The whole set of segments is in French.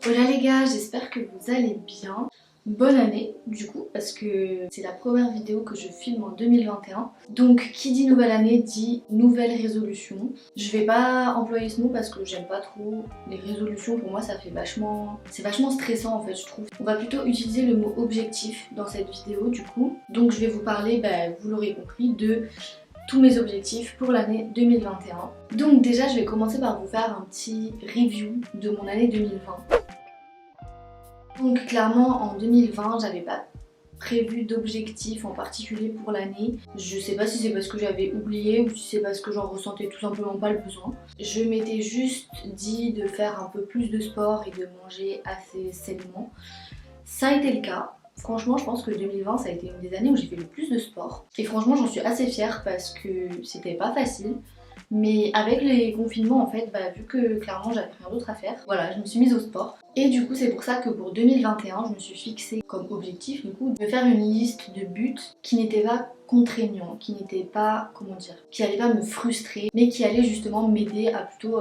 Voilà les gars, j'espère que vous allez bien. Bonne année du coup parce que c'est la première vidéo que je filme en 2021. Donc qui dit nouvelle année dit nouvelle résolution. Je vais pas employer ce mot parce que j'aime pas trop les résolutions. Pour moi ça fait vachement... c'est vachement stressant en fait je trouve. On va plutôt utiliser le mot objectif dans cette vidéo du coup. Donc je vais vous parler, vous l'aurez compris, de tous mes objectifs pour l'année 2021. Donc déjà je vais commencer par vous faire un petit review de mon année 2020. Donc clairement en 2020 j'avais pas prévu d'objectifs en particulier pour l'année. Je sais pas si c'est parce que j'avais oublié ou si c'est parce que j'en ressentais tout simplement pas le besoin. Je m'étais juste dit de faire un peu plus de sport et de manger assez sainement. Ça a été le cas. Franchement je pense que 2020 ça a été une des années où j'ai fait le plus de sport. Et franchement j'en suis assez fière parce que c'était pas facile. Mais avec les confinements en fait, vu que clairement j'avais rien d'autre à faire, voilà, je me suis mise au sport. Et du coup c'est pour ça que pour 2021 je me suis fixée comme objectif du coup de faire une liste de buts qui n'étaient pas contraignants, qui n'étaient pas, comment dire, qui allaient pas me frustrer, mais qui allaient justement m'aider à plutôt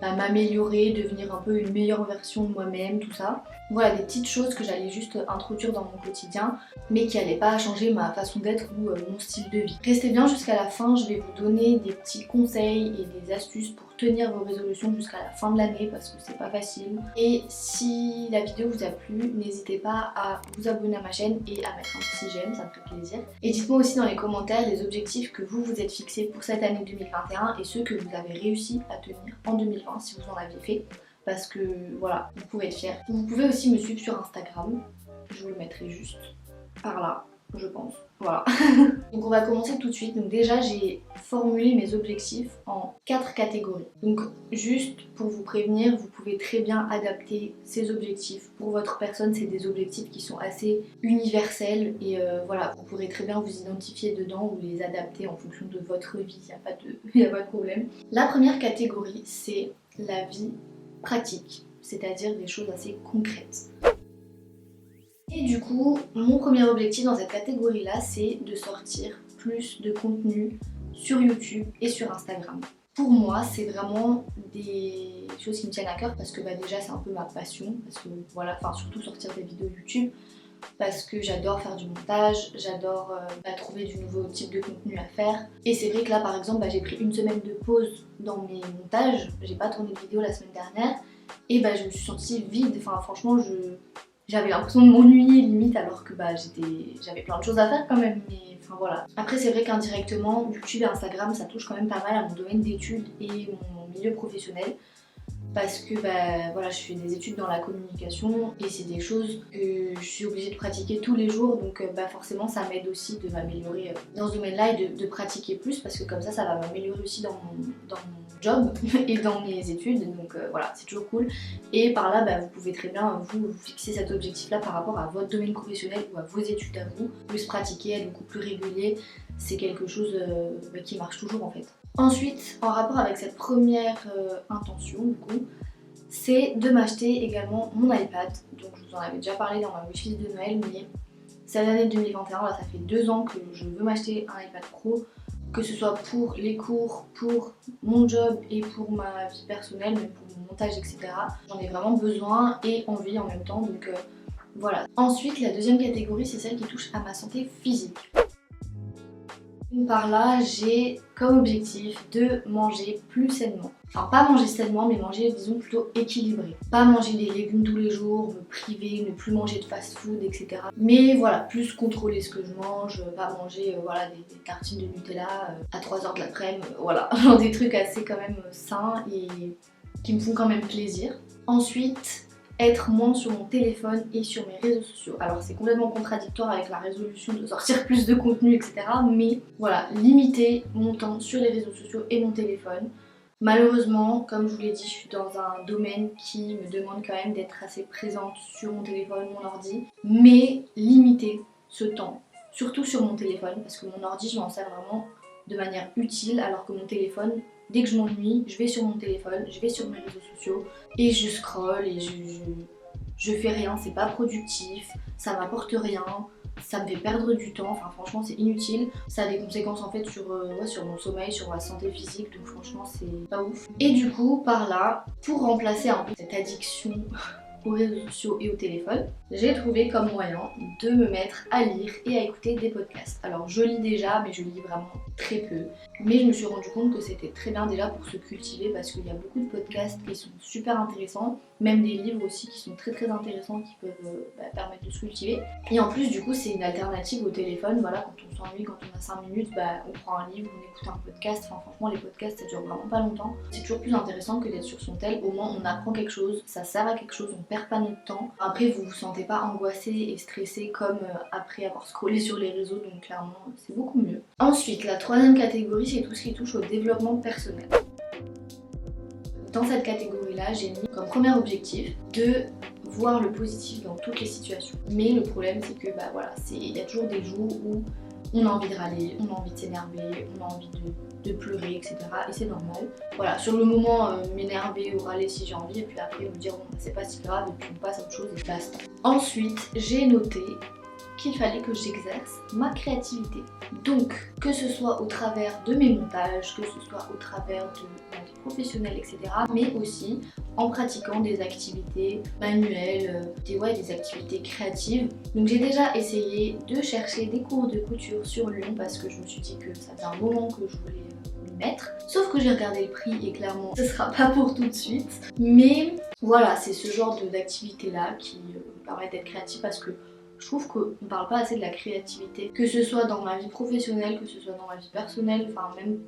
m'améliorer, devenir un peu une meilleure version de moi-même, tout ça. Voilà, des petites choses que j'allais juste introduire dans mon quotidien, mais qui n'allaient pas changer ma façon d'être ou mon style de vie. Restez bien jusqu'à la fin, je vais vous donner des petits conseils et des astuces pour tenir vos résolutions jusqu'à la fin de l'année parce que c'est pas facile. Et si la vidéo vous a plu, n'hésitez pas à vous abonner à ma chaîne et à mettre un petit j'aime, ça me fait plaisir. Et dites-moi aussi dans les commentaires les objectifs que vous vous êtes fixés pour cette année 2021 et ceux que vous avez réussi à tenir en 2020 si vous en aviez fait. Parce que voilà, vous pouvez être fiers. Vous pouvez aussi me suivre sur Instagram, je vous le mettrai juste par là, je pense. Voilà. Donc on va commencer tout de suite. Donc déjà j'ai formulé mes objectifs en 4 catégories. Donc juste pour vous prévenir, vous pouvez très bien adapter ces objectifs. Pour votre personne, c'est des objectifs qui sont assez universels et voilà, vous pourrez très bien vous identifier dedans ou les adapter en fonction de votre vie, il n'y a pas de problème. La première catégorie, c'est la vie pratique, c'est-à-dire des choses assez concrètes. Et du coup, mon premier objectif dans cette catégorie-là, c'est de sortir plus de contenu sur YouTube et sur Instagram. Pour moi, c'est vraiment des choses qui me tiennent à cœur parce que déjà c'est un peu ma passion, parce que voilà, enfin surtout sortir des vidéos YouTube, parce que j'adore faire du montage, j'adore trouver du nouveau type de contenu à faire. Et c'est vrai que là par exemple, j'ai pris une semaine de pause dans mes montages, j'ai pas tourné de vidéo la semaine dernière, et je me suis sentie vide, enfin franchement j'avais l'impression de m'ennuyer limite alors que j'avais plein de choses à faire quand même, mais enfin voilà. Après c'est vrai qu'indirectement YouTube et Instagram ça touche quand même pas mal à mon domaine d'études et mon milieu professionnel parce que voilà, je fais des études dans la communication et c'est des choses que je suis obligée de pratiquer tous les jours, donc forcément ça m'aide aussi de m'améliorer dans ce domaine-là et de pratiquer plus parce que comme ça va m'améliorer aussi dans mon job et dans mes études, donc voilà, c'est toujours cool. Et par là vous pouvez très bien vous fixer cet objectif-là par rapport à votre domaine professionnel ou à vos études à vous, plus pratiquer, être beaucoup plus régulier, c'est quelque chose qui marche toujours en fait. Ensuite, en rapport avec cette première intention, du coup, c'est de m'acheter également mon iPad. Donc je vous en avais déjà parlé dans ma wishlist de Noël, mais cette année 2021, là ça fait 2 ans que je veux m'acheter un iPad Pro, que ce soit pour les cours, pour mon job et pour ma vie personnelle, même pour mon montage, etc. J'en ai vraiment besoin et envie en même temps, donc voilà. Ensuite, la deuxième catégorie, c'est celle qui touche à ma santé physique. Par là, j'ai comme objectif de manger plus sainement. Enfin, pas manger sainement, mais manger, disons, plutôt équilibré. Pas manger des légumes tous les jours, me priver, ne plus manger de fast-food, etc. Mais voilà, plus contrôler ce que je mange, pas manger des tartines de Nutella à 3h de l'après-midi, voilà. Genre des trucs assez quand même sains et qui me font quand même plaisir. Ensuite, être moins sur mon téléphone et sur mes réseaux sociaux. Alors c'est complètement contradictoire avec la résolution de sortir plus de contenu, etc. Mais voilà, limiter mon temps sur les réseaux sociaux et mon téléphone. Malheureusement, comme je vous l'ai dit, je suis dans un domaine qui me demande quand même d'être assez présente sur mon téléphone, mon ordi. Mais limiter ce temps, surtout sur mon téléphone, parce que mon ordi, je m'en sers vraiment de manière utile, alors que mon téléphone, dès que je m'ennuie, je vais sur mon téléphone, je vais sur mes réseaux sociaux et je scrolle et je fais rien, c'est pas productif, ça m'apporte rien, ça me fait perdre du temps, enfin franchement c'est inutile. Ça a des conséquences en fait sur mon sommeil, sur ma santé physique, donc franchement c'est pas ouf. Et du coup par là, pour remplacer un peu cette addiction aux réseaux sociaux et au téléphone, j'ai trouvé comme moyen de me mettre à lire et à écouter des podcasts. Alors je lis déjà, mais je lis vraiment très peu. Mais je me suis rendu compte que c'était très bien déjà pour se cultiver parce qu'il y a beaucoup de podcasts qui sont super intéressants, même des livres aussi qui sont très intéressants qui peuvent permettre de se cultiver. Et en plus du coup c'est une alternative au téléphone, voilà, quand on s'ennuie, quand on a 5 minutes, on prend un livre, on écoute un podcast, enfin franchement les podcasts ça dure vraiment pas longtemps. C'est toujours plus intéressant que d'être sur son tel, au moins on apprend quelque chose, ça sert à quelque chose, on perd pas notre temps. Après vous vous sentez pas angoissé et stressé comme après avoir scrollé sur les réseaux, donc clairement c'est beaucoup mieux. Ensuite la troisième catégorie c'est tout ce qui touche au développement personnel. Dans cette catégorie-là, j'ai mis comme premier objectif de voir le positif dans toutes les situations. Mais le problème, c'est que il y a toujours des jours où on a envie de râler, on a envie de s'énerver, on a envie de pleurer, etc. Et c'est normal. Voilà, sur le moment, m'énerver ou râler si j'ai envie, et puis après me dire bon, c'est pas si grave, et puis on passe à autre chose et basta. Ensuite, j'ai noté qu'il fallait que j'exerce ma créativité. Donc, que ce soit au travers de mes montages, que ce soit au travers de ma vie professionnelle, etc. Mais aussi en pratiquant des activités manuelles, des activités créatives. Donc j'ai déjà essayé de chercher des cours de couture sur Lyon parce que je me suis dit que ça faisait un moment que je voulais m'y mettre. Sauf que j'ai regardé le prix et clairement ce sera pas pour tout de suite. Mais voilà, c'est ce genre d'activité là qui me permet d'être créative parce que je trouve qu'on ne parle pas assez de la créativité, que ce soit dans ma vie professionnelle, que ce soit dans ma vie personnelle, enfin même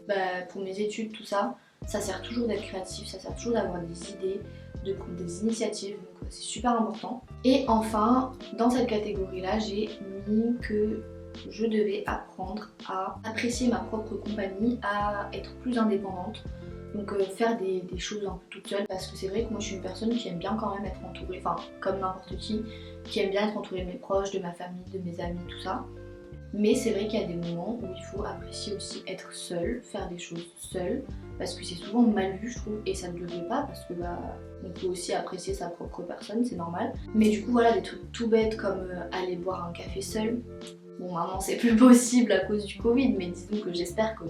pour mes études, tout ça, ça sert toujours d'être créatif, ça sert toujours d'avoir des idées, de prendre des initiatives, donc c'est super important. Et enfin, dans cette catégorie-là, j'ai mis que je devais apprendre à apprécier ma propre compagnie, à être plus indépendante. Donc faire des choses un peu toute seule parce que c'est vrai que moi je suis une personne qui aime bien quand même être entourée, enfin comme n'importe qui aime bien être entourée de mes proches, de ma famille, de mes amis, tout ça. Mais c'est vrai qu'il y a des moments où il faut apprécier aussi être seule, faire des choses seule, parce que c'est souvent mal vu je trouve et ça ne devrait pas parce que on peut aussi apprécier sa propre personne, c'est normal. Mais du coup voilà des trucs tout bêtes comme aller boire un café seul. Bon maintenant c'est plus possible à cause du Covid, mais disons que j'espère que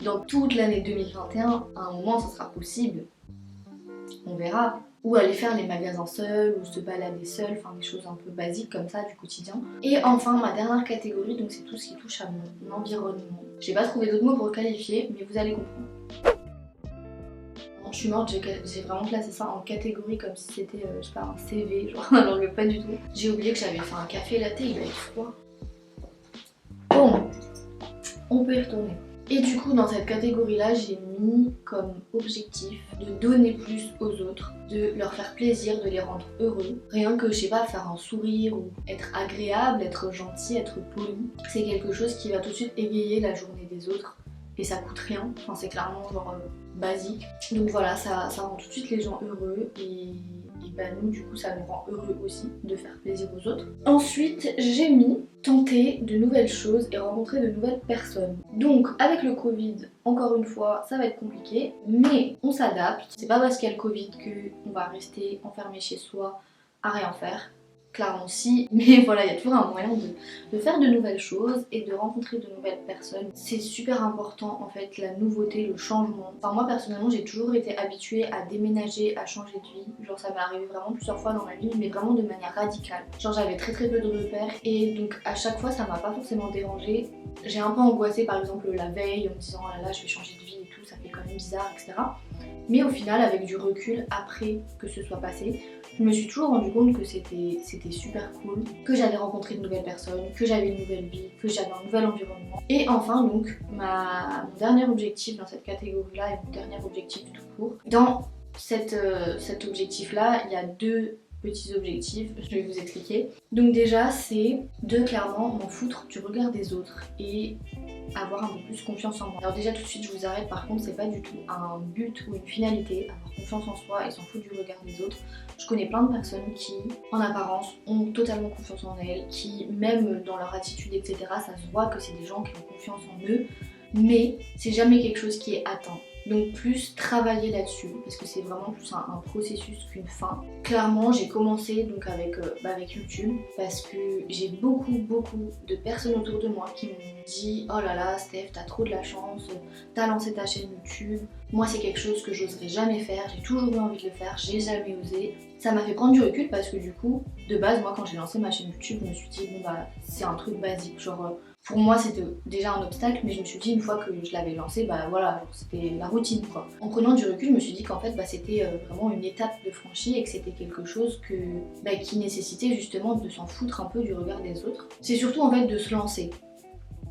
dans toute l'année 2021, à un moment ça sera possible, on verra. Ou aller faire les magasins seuls, ou se balader seul, enfin des choses un peu basiques comme ça du quotidien. Et enfin ma dernière catégorie, donc c'est tout ce qui touche à mon environnement. J'ai pas trouvé d'autres mots pour le qualifier, mais vous allez comprendre. Je suis morte, j'ai vraiment classé ça en catégorie comme si c'était, je sais pas, un CV, genre, alors que pas du tout. J'ai oublié que j'avais fait un café latte, il va être froid. Bon, on peut y retourner. Et du coup dans cette catégorie là j'ai mis comme objectif de donner plus aux autres, de leur faire plaisir, de les rendre heureux. Rien que je sais pas, faire un sourire ou être agréable, être gentil, être poli. C'est quelque chose qui va tout de suite égayer la journée des autres et ça coûte rien, enfin c'est clairement genre basique. Donc voilà, ça rend tout de suite les gens heureux et nous du coup ça nous rend heureux aussi de faire plaisir aux autres. Ensuite j'ai mis tenter de nouvelles choses et rencontrer de nouvelles personnes. Donc avec le Covid, encore une fois, ça va être compliqué, mais on s'adapte. C'est pas parce qu'il y a le Covid qu'on va rester enfermé chez soi à rien faire. Clairement si, mais voilà, il y a toujours un moyen de faire de nouvelles choses et de rencontrer de nouvelles personnes. C'est super important en fait, la nouveauté, le changement. Enfin moi personnellement j'ai toujours été habituée à déménager, à changer de vie. Genre ça m'est arrivé vraiment plusieurs fois dans ma vie, mais vraiment de manière radicale. Genre j'avais très peu de repères et donc à chaque fois ça m'a pas forcément dérangée. J'ai un peu angoissé par exemple la veille en me disant oh là là je vais changer de vie et tout, ça fait quand même bizarre, etc. Mais au final avec du recul après que ce soit passé, je me suis toujours rendu compte que c'était super cool, que j'allais rencontrer de nouvelles personnes, que j'avais une nouvelle vie, que j'avais un nouvel environnement. Et enfin donc, mon dernier objectif dans cette catégorie-là et mon dernier objectif tout court. Dans cet objectif-là, il y a deux petits objectifs, je vais vous expliquer. Donc déjà, c'est de clairement m'en foutre du regard des autres et avoir un peu plus confiance en moi. Alors déjà tout de suite je vous arrête, par contre c'est pas du tout un but ou une finalité, avoir confiance en soi et s'en foutre du regard des autres. Je connais plein de personnes qui en apparence ont totalement confiance en elles, qui même dans leur attitude etc ça se voit que c'est des gens qui ont confiance en eux, mais c'est jamais quelque chose qui est atteint. Donc plus travailler là-dessus parce que c'est vraiment plus un processus qu'une fin. Clairement j'ai commencé donc avec YouTube parce que j'ai beaucoup de personnes autour de moi qui m'ont dit oh là là Steph t'as trop de la chance, t'as lancé ta chaîne YouTube, Moi c'est quelque chose que j'oserais jamais faire, j'ai toujours eu envie de le faire, j'ai jamais osé. Ça m'a fait prendre du recul parce que du coup, de base, moi quand j'ai lancé ma chaîne YouTube, je me suis dit bon bah c'est un truc basique, genre pour moi c'était déjà un obstacle, mais je me suis dit une fois que je l'avais lancé, bah voilà, c'était la routine quoi. En prenant du recul, je me suis dit qu'en fait bah, c'était vraiment une étape de franchie et que c'était quelque chose qui nécessitait justement de s'en foutre un peu du regard des autres. C'est surtout en fait de se lancer.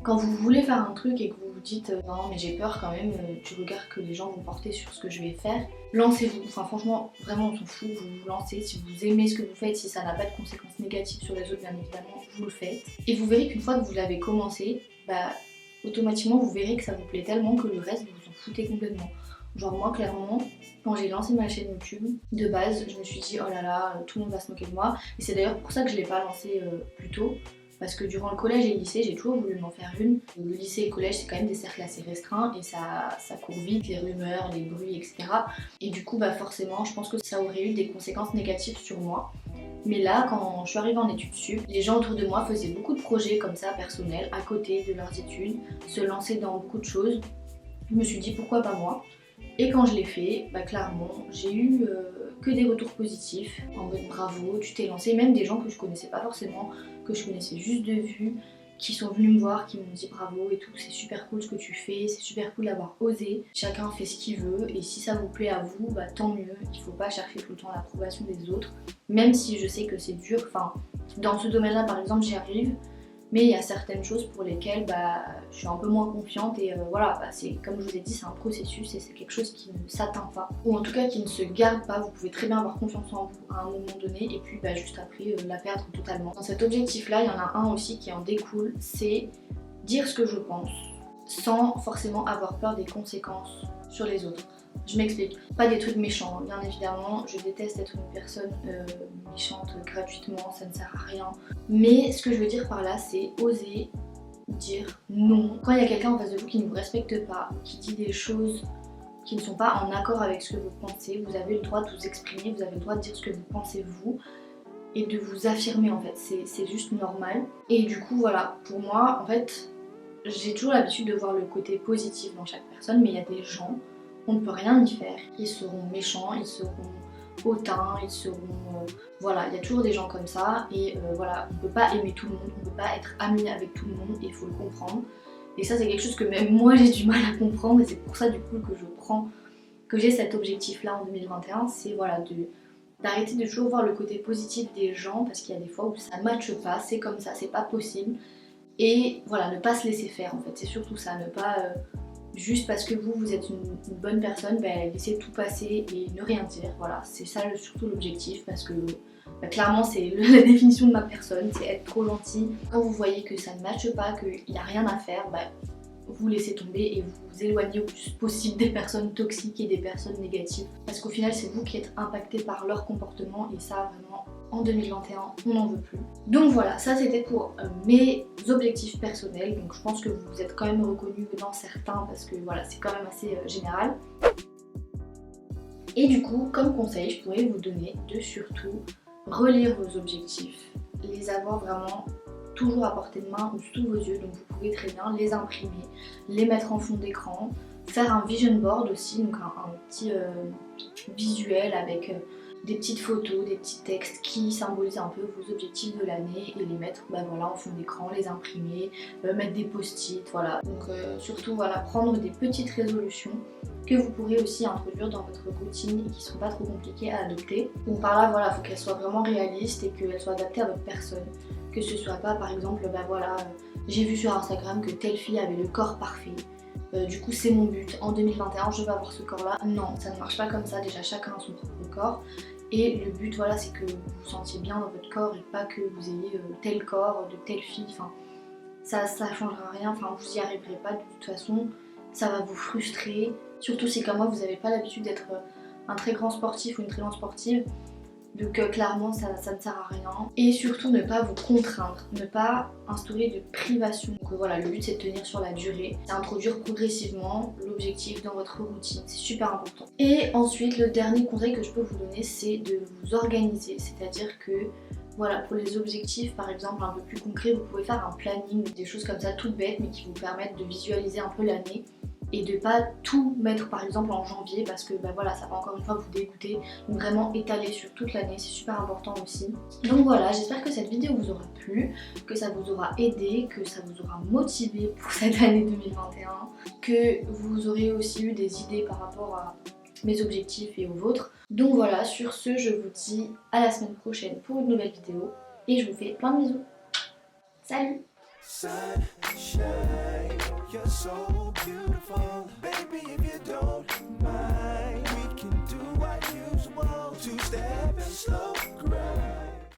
Quand vous voulez faire un truc et que vous vous dites non mais j'ai peur quand même du regard que les gens vont porter sur ce que je vais faire, lancez-vous. Enfin franchement vraiment on s'en fout, vous vous lancez. Si vous aimez ce que vous faites, si ça n'a pas de conséquences négatives sur les autres bien évidemment, vous le faites. Et vous verrez qu'une fois que vous l'avez commencé, bah automatiquement vous verrez que ça vous plaît tellement que le reste vous vous en foutez complètement. Genre moi clairement, quand j'ai lancé ma chaîne YouTube, de base je me suis dit oh là là, tout le monde va se moquer de moi. Et c'est d'ailleurs pour ça que je l'ai pas lancé plus tôt. Parce que durant le collège et le lycée, j'ai toujours voulu m'en faire une. Le lycée et le collège, c'est quand même des cercles assez restreints et ça court vite, les rumeurs, les bruits, etc. Et du coup, bah forcément, je pense que ça aurait eu des conséquences négatives sur moi. Mais là, quand je suis arrivée en études sup, les gens autour de moi faisaient beaucoup de projets comme ça, personnels, à côté de leurs études, se lançaient dans beaucoup de choses. Je me suis dit pourquoi pas moi. Et quand je l'ai fait, bah clairement, j'ai eu que des retours positifs, en mode bravo, tu t'es lancé, même des gens que je connaissais pas forcément, que je connaissais juste de vue, qui sont venus me voir, qui m'ont dit bravo et tout, c'est super cool ce que tu fais, c'est super cool d'avoir osé, chacun fait ce qu'il veut, et si ça vous plaît à vous, bah tant mieux, il faut pas chercher tout le temps l'approbation des autres, même si je sais que c'est dur, enfin, dans ce domaine-là par exemple j'y arrive, mais il y a certaines choses pour lesquelles bah, je suis un peu moins confiante et voilà, bah, c'est comme je vous ai dit, c'est un processus et c'est quelque chose qui ne s'atteint pas, ou en tout cas qui ne se garde pas. Vous pouvez très bien avoir confiance en vous à un moment donné et puis bah, juste après la perdre totalement. Dans cet objectif-là, il y en a un aussi qui en découle, c'est dire ce que je pense sans forcément avoir peur des conséquences sur les autres. Je m'explique, pas des trucs méchants, bien évidemment, je déteste être une personne méchante gratuitement, ça ne sert à rien. Mais ce que je veux dire par là, c'est oser dire non. Quand il y a quelqu'un en face de vous qui ne vous respecte pas, qui dit des choses qui ne sont pas en accord avec ce que vous pensez, vous avez le droit de vous exprimer, vous avez le droit de dire ce que vous pensez vous et de vous affirmer en fait, c'est juste normal. Et du coup voilà, pour moi en fait, j'ai toujours l'habitude de voir le côté positif dans chaque personne, mais il y a des gens, on ne peut rien y faire. Ils seront méchants, ils seront hautains, ils seront... voilà, il y a toujours des gens comme ça et voilà, on ne peut pas aimer tout le monde, on ne peut pas être ami avec tout le monde et il faut le comprendre. Et ça c'est quelque chose que même moi j'ai du mal à comprendre et c'est pour ça du coup que j'ai cet objectif là en 2021, c'est voilà d'arrêter de toujours voir le côté positif des gens parce qu'il y a des fois où ça ne matche pas, c'est comme ça, c'est pas possible. Et voilà, ne pas se laisser faire en fait, c'est surtout ça, ne pas juste parce que vous êtes une bonne personne, laisser tout passer et ne rien dire, voilà, c'est ça surtout l'objectif parce que clairement c'est la définition de ma personne, c'est être trop gentil. Quand vous voyez que ça ne matche pas, qu'il n'y a rien à faire, vous laissez tomber et vous vous éloignez au plus possible des personnes toxiques et des personnes négatives parce qu'au final c'est vous qui êtes impacté par leur comportement et ça vraiment en 2021 on n'en veut plus. Donc voilà, ça c'était pour mes objectifs personnels, donc je pense que vous êtes quand même reconnus dans certains parce que voilà c'est quand même assez général. Et du coup comme conseil je pourrais vous donner de surtout relire vos objectifs, les avoir vraiment toujours à portée de main ou sous vos yeux, donc vous pouvez très bien les imprimer, les mettre en fond d'écran, faire un vision board aussi, donc un petit visuel avec des petites photos, des petits textes qui symbolisent un peu vos objectifs de l'année et les mettre voilà, en fond d'écran, les imprimer, mettre des post-it, voilà. Donc surtout voilà, prendre des petites résolutions que vous pourrez aussi introduire dans votre routine et qui ne sont pas trop compliquées à adopter. Donc par là voilà, il faut qu'elles soient vraiment réalistes et qu'elles soient adaptées à votre personne. Que ce soit pas par exemple, voilà, j'ai vu sur Instagram que telle fille avait le corps parfait. Du coup c'est mon but, en 2021 je veux avoir ce corps là. Non, ça ne marche pas comme ça, déjà chacun a son propre corps. Et le but voilà c'est que vous vous sentiez bien dans votre corps et pas que vous ayez tel corps de telle fille. Enfin, ça changera rien, enfin vous y arriverez pas de toute façon. Ça va vous frustrer, surtout si comme moi vous n'avez pas l'habitude d'être un très grand sportif ou une très grande sportive. Donc clairement ça ne sert à rien. Et surtout ne pas vous contraindre, ne pas instaurer de privation. Donc voilà, le but c'est de tenir sur la durée, d'introduire progressivement l'objectif dans votre routine, c'est super important. Et ensuite le dernier conseil que je peux vous donner c'est de vous organiser, c'est-à-dire que voilà, pour les objectifs par exemple un peu plus concrets, vous pouvez faire un planning, des choses comme ça toutes bêtes mais qui vous permettent de visualiser un peu l'année et de pas tout mettre par exemple en janvier parce que bah voilà, ça va encore une fois vous dégoûter. Donc vraiment étaler sur toute l'année, c'est super important aussi. Donc voilà, j'espère que cette vidéo vous aura plu, que ça vous aura aidé, que ça vous aura motivé pour cette année 2021, que vous aurez aussi eu des idées par rapport à mes objectifs et aux vôtres. Donc voilà, sur ce, je vous dis à la semaine prochaine pour une nouvelle vidéo et je vous fais plein de bisous. Salut! Sunshine, you're so beautiful.